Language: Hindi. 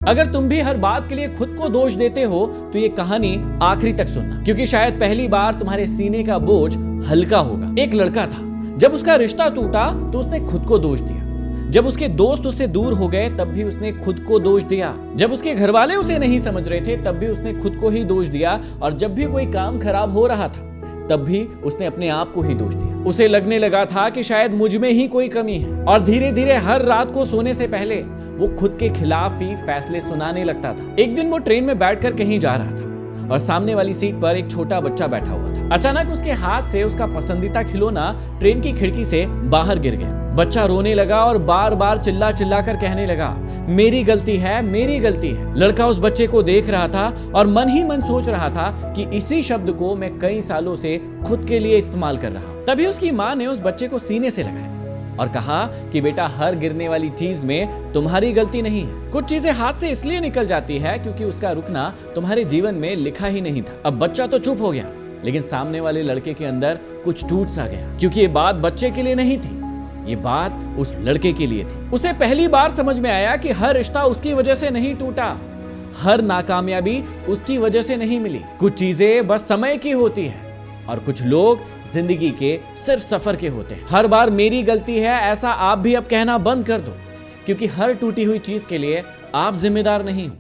अगर तुम भी हर बात के लिए खुद को दोष देते हो तो ये कहानी आखिरी तक सुनना, क्योंकि शायद पहली बार तुम्हारे सीने का बोझ हल्का होगा। एक लड़का था, जब उसका रिश्ता टूटा तो उसने खुद को दोष दिया। जब उसके दोस्त उससे दूर हो गए तब भी उसने खुद को दोष दिया। जब उसके घर वाले उसे नहीं समझ रहे थे तब भी उसने खुद को ही दोष दिया। और जब भी कोई काम खराब हो रहा था तब भी उसने अपने आप को ही दोष दिया। उसे लगने लगा था कि शायद मुझ में ही कोई कमी है। और धीरे धीरे हर रात को सोने से पहले वो खुद के खिलाफ ही फैसले सुनाने लगता था। एक दिन वो ट्रेन में बैठकर कहीं जा रहा था और सामने वाली सीट पर एक छोटा बच्चा बैठा हुआ था। अचानक उसके हाथ से उसका पसंदीदा खिलौना ट्रेन की खिड़की से बाहर गिर गया। बच्चा रोने लगा और बार बार चिल्ला चिल्ला कर कहने लगा, मेरी गलती है, मेरी गलती है। लड़का उस बच्चे को देख रहा था और मन ही मन सोच रहा था कि इसी शब्द को मैं कई सालों से खुद के लिए इस्तेमाल कर रहा हूं। तभी उसकी माँ ने उस बच्चे को सीने से लगाया और कहा कि बेटा, हर गिरने वाली चीज में तुम्हारी गलती नहीं है। कुछ चीजें हाथ से इसलिए निकल जाती है क्योंकि उसका रुकना तुम्हारे जीवन में लिखा ही नहीं था। अब बच्चा तो चुप हो गया, लेकिन सामने वाले लड़के के अंदर कुछ टूट सा गया, क्योंकि ये बात बच्चे के लिए नहीं थी, ये बात उस लड़के के लिए थी। उसे पहली बार समझ में आया कि हर रिश्ता उसकी वजह से नहीं टूटा, हर नाकामयाबी उसकी वजह से नहीं मिली। कुछ चीजें बस समय की होती है और कुछ लोग जिंदगी के सिर्फ सफर के होते हैं। हर बार मेरी गलती है ऐसा आप भी अब कहना बंद कर दो, क्योंकि हर टूटी हुई चीज के लिए आप जिम्मेदार नहीं हो।